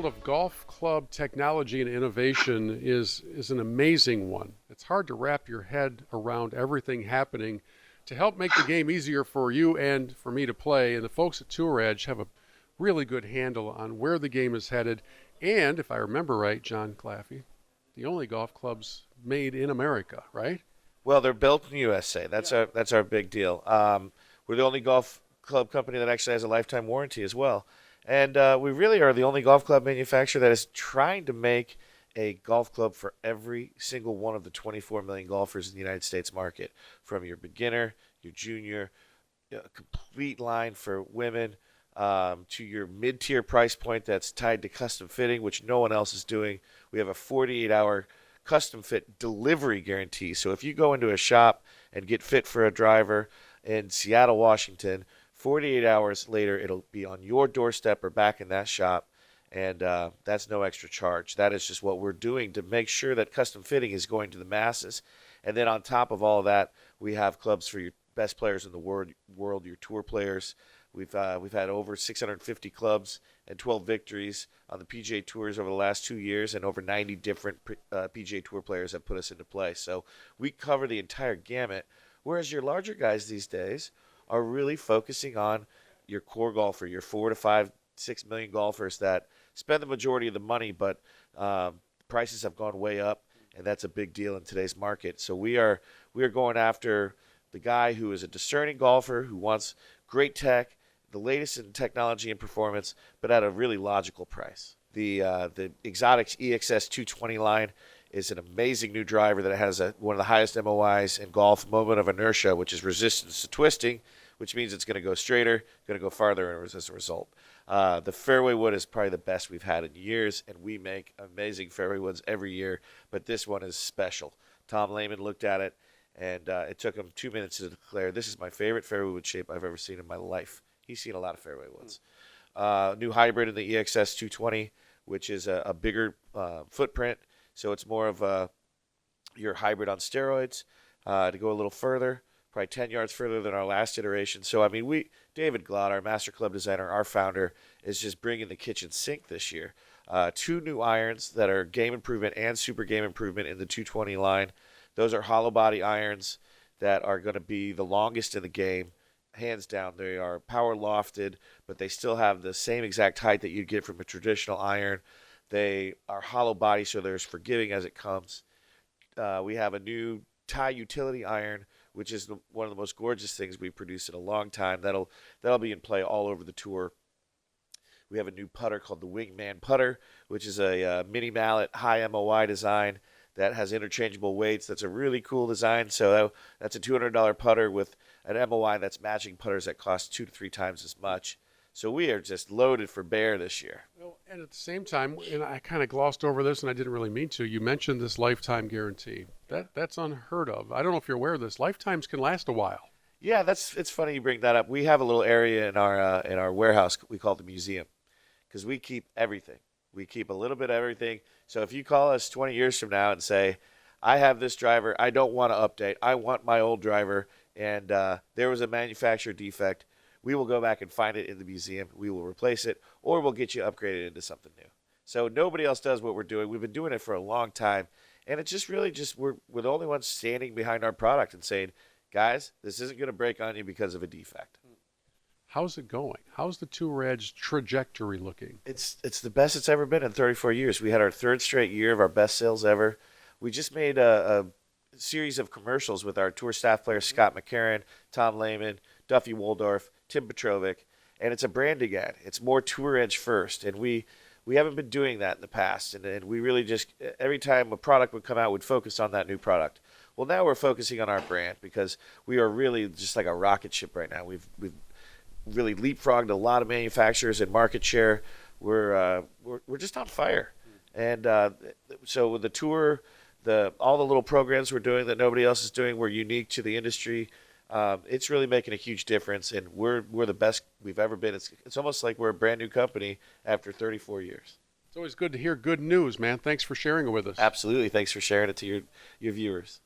world of golf club technology and innovation is an amazing one. It's hard to wrap your head around everything happening to help make the game easier for you and for me to play. And the folks at Tour Edge have a really good handle on where the game is headed. And if I remember right, John Claffey, the only golf clubs made in America, right? Well, they're built in the USA. That's our big deal. We're the only golf club company that actually has a lifetime warranty as well. And we really are the only golf club manufacturer that is trying to make a golf club for every single one of the 24 million golfers in the United States market, from your beginner, your junior, a complete line for women, to your mid-tier price point that's tied to custom fitting, which no one else is doing. We have a 48-hour custom fit delivery guarantee. So if you go into a shop and get fit for a driver in Seattle, Washington, 48 hours later, it'll be on your doorstep or back in that shop, and that's no extra charge. That is just what we're doing to make sure that custom fitting is going to the masses. And then on top of all of that, we have clubs for your best players in the world, your tour players. We've had over 650 clubs and 12 victories on the PGA Tours over the last 2 years, and over 90 different PGA Tour players have put us into play. So we cover the entire gamut, whereas your larger guys these days are really focusing on your core golfer, your 4 to 5, 6 million golfers that spend the majority of the money, but prices have gone way up, and that's a big deal in today's market. So we are going after the guy who is a discerning golfer who wants great tech, the latest in technology and performance, but at a really logical price. The Exotics EXS 220 line is an amazing new driver that has one of the highest MOIs in golf, moment of inertia, which is resistance to twisting, which means it's going to go straighter, going to go farther as a result. The fairway wood is probably the best we've had in years, and we make amazing fairway woods every year, but this one is special. Tom Lehman looked at it, and it took him 2 minutes to declare, this is my favorite fairway wood shape I've ever seen in my life. He's seen a lot of fairway woods. New hybrid in the EXS 220, which is a bigger footprint, so it's more of your hybrid on steroids. To go a little further, probably 10 yards further than our last iteration. So, I mean, David Glott, our master club designer, our founder, is just bringing the kitchen sink this year. 2 new irons that are game improvement and super game improvement in the 220 line. Those are hollow body irons that are going to be the longest in the game. Hands down, they are power lofted, but they still have the same exact height that you'd get from a traditional iron. They are hollow body, so they're as forgiving as it comes. We have a new tie utility iron, which is one of the most gorgeous things we've produced in a long time. That'll be in play all over the tour. We have a new putter called the Wingman putter, which is a mini mallet, high MOI design that has interchangeable weights. That's a really cool design. So that's a $200 putter with an MOI that's matching putters that cost 2 to 3 times as much. So we are just loaded for bear this year. Well, and at the same time, and I kind of glossed over this, and I didn't really mean to. You mentioned this lifetime guarantee. That's unheard of. I don't know if you're aware of this. Lifetimes can last a while. Yeah, it's funny you bring that up. We have a little area in our warehouse we call the museum, because we keep everything. We keep a little bit of everything. So if you call us 20 years from now and say, I have this driver, I don't want to update, I want my old driver, and there was a manufacturer defect, we will go back and find it in the museum. We will replace it, or we'll get you upgraded into something new. So nobody else does what we're doing. We've been doing it for a long time, and it's just really we're the only ones standing behind our product and saying, guys, this isn't going to break on you because of a defect. How's it going? How's the Tour Edge trajectory looking? It's the best it's ever been in 34 years. We had our 3rd straight year of our best sales ever. We just made a series of commercials with our tour staff players, Scott McCarron, Tom Lehman, Duffy Waldorf, Tim Petrovic, and it's a branding ad. It's more Tour Edge first, and we haven't been doing that in the past, and we really just, every time a product would come out, we'd focus on that new product. Well, now we're focusing on our brand because we are really just like a rocket ship right now. We've really leapfrogged a lot of manufacturers in market share. We're just on fire, and so with the tour, all the little programs we're doing that nobody else is doing, we're unique to the industry. It's really making a huge difference, and we're the best we've ever been. It's almost like we're a brand new company after 34 years. It's always good to hear good news, man. Thanks for sharing it with us. Absolutely. Thanks for sharing it to your viewers.